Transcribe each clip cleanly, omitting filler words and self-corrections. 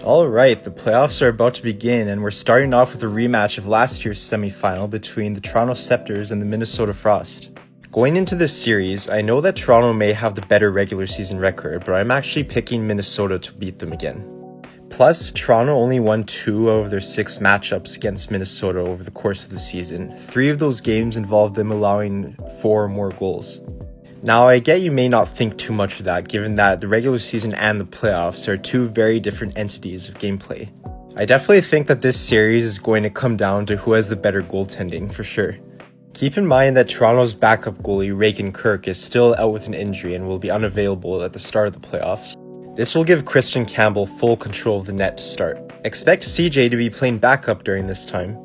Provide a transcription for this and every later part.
Alright, the playoffs are about to begin, and we're starting off with a rematch of last year's semifinal between the Toronto Scepters and the Minnesota Frost. Going into this series, I know that Toronto may have the better regular season record, but I'm actually picking Minnesota to beat them again. Plus, Toronto only won 2 out of their 6 matchups against Minnesota over the course of the season. 3 of those games involved them allowing 4 or more goals. Now, I get you may not think too much of that, given that the regular season and the playoffs are 2 very different entities of gameplay. I definitely think that this series is going to come down to who has the better goaltending, for sure. Keep in mind that Toronto's backup goalie, Reagan Kirk, is still out with an injury and will be unavailable at the start of the playoffs. This will give Christian Campbell full control of the net to start. Expect CJ to be playing backup during this time.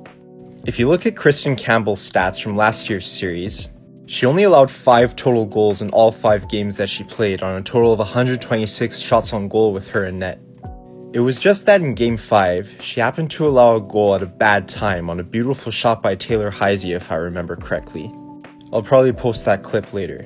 If you look at Christian Campbell's stats from last year's series, she only allowed 5 total goals in all 5 games that she played on a total of 126 shots on goal with her in net. It was just that in Game 5, she happened to allow a goal at a bad time on a beautiful shot by Taylor Heisey if I remember correctly. I'll probably post that clip later.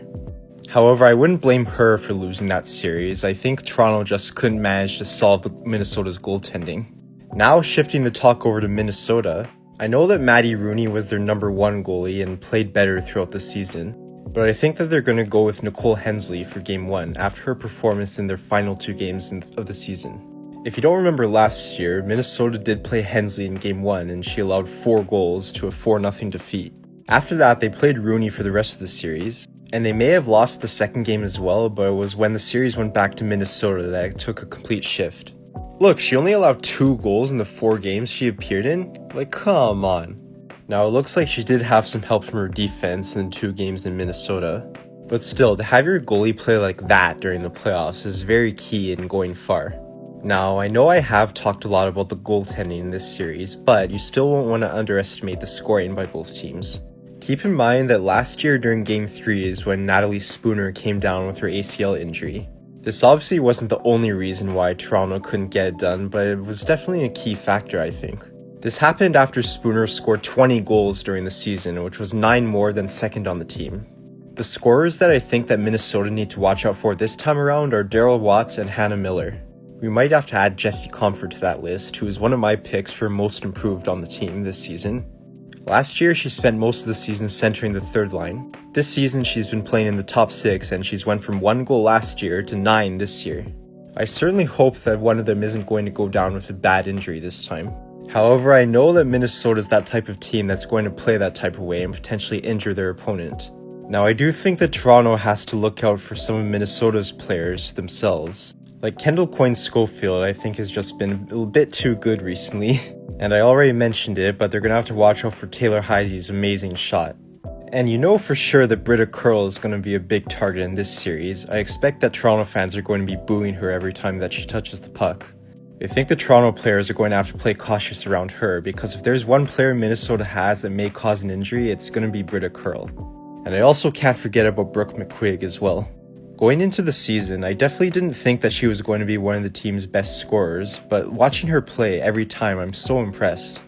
However, I wouldn't blame her for losing that series. I think Toronto just couldn't manage to solve Minnesota's goaltending. Now shifting the talk over to Minnesota, I know that Maddie Rooney was their number 1 goalie and played better throughout the season, but I think that they're going to go with Nicole Hensley for Game 1 after her performance in their final 2 games of the season. If you don't remember last year, Minnesota did play Hensley in Game 1 and she allowed 4 goals to a 4-0 defeat. After that, they played Rooney for the rest of the series, and they may have lost the second game as well, but it was when the series went back to Minnesota that it took a complete shift. Look, she only allowed 2 goals in the 4 games she appeared in? Like, come on. Now, it looks like she did have some help from her defense in 2 games in Minnesota, but still, to have your goalie play like that during the playoffs is very key in going far. Now, I know I have talked a lot about the goaltending in this series, but you still won't want to underestimate the scoring by both teams. Keep in mind that last year during Game 3 is when Natalie Spooner came down with her ACL injury. This obviously wasn't the only reason why Toronto couldn't get it done, but it was definitely a key factor, I think. This happened after Spooner scored 20 goals during the season, which was 9 more than second on the team. The scorers that I think that Minnesota need to watch out for this time around are Daryl Watts and Hannah Miller. We might have to add Jessie Comfort to that list, who is one of my picks for most improved on the team this season. Last year, she spent most of the season centering the third line. This season, she's been playing in the top 6, and she's went from 1 goal last year to 9 this year. I certainly hope that one of them isn't going to go down with a bad injury this time. However, I know that Minnesota is that type of team that's going to play that type of way and potentially injure their opponent. Now, I do think that Toronto has to look out for some of Minnesota's players themselves. Like Kendall Coyne-Schofield, I think has just been a bit too good recently. And I already mentioned it, but they're going to have to watch out for Taylor Heisey's amazing shot. And you know for sure that Britta Curl is going to be a big target in this series. I expect that Toronto fans are going to be booing her every time that she touches the puck. I think the Toronto players are going to have to play cautious around her, because if there's one player Minnesota has that may cause an injury, it's going to be Britta Curl. And I also can't forget about Brooke McQuigg as well. Going into the season, I definitely didn't think that she was going to be one of the team's best scorers, but watching her play every time, I'm so impressed.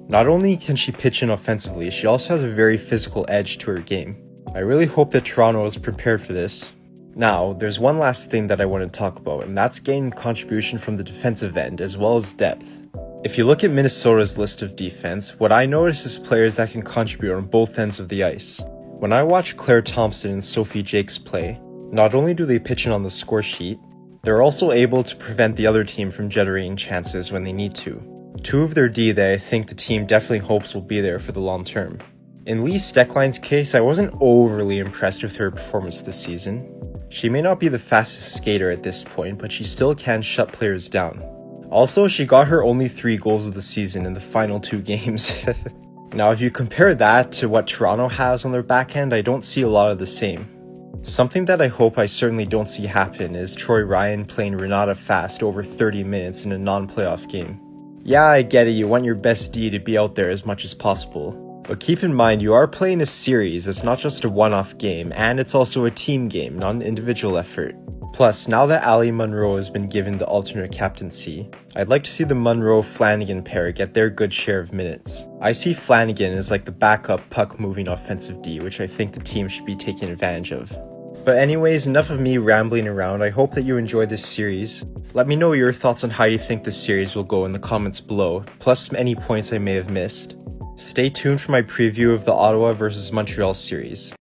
Not only can she pitch in offensively, she also has a very physical edge to her game. I really hope that Toronto is prepared for this. Now, there's one last thing that I want to talk about, and that's gaining contribution from the defensive end as well as depth. If you look at Minnesota's list of defense, what I notice is players that can contribute on both ends of the ice. When I watch Claire Thompson and Sophie Jakes play, not only do they pitch in on the score sheet, they're also able to prevent the other team from generating chances when they need to. 2 of their D that I think the team definitely hopes will be there for the long term. In Lee Steckline's case, I wasn't overly impressed with her performance this season. She may not be the fastest skater at this point, but she still can shut players down. Also, she got her only 3 goals of the season in the final 2 games. Now, if you compare that to what Toronto has on their backhand, I don't see a lot of the same. Something that I hope I certainly don't see happen is Troy Ryan playing Renata Fast over 30 minutes in a non-playoff game. Yeah, I get it, you want your best D to be out there as much as possible. But keep in mind, you are playing a series, it's not just a one-off game, and it's also a team game, not an individual effort. Plus, now that Ali Monroe has been given the alternate captaincy, I'd like to see the Monroe-Flanagan pair get their good share of minutes. I see Flanagan as like the backup puck-moving offensive D, which I think the team should be taking advantage of. But anyways, enough of me rambling around. I hope that you enjoyed this series. Let me know your thoughts on how you think this series will go in the comments below, plus any points I may have missed. Stay tuned for my preview of the Ottawa vs Montreal series.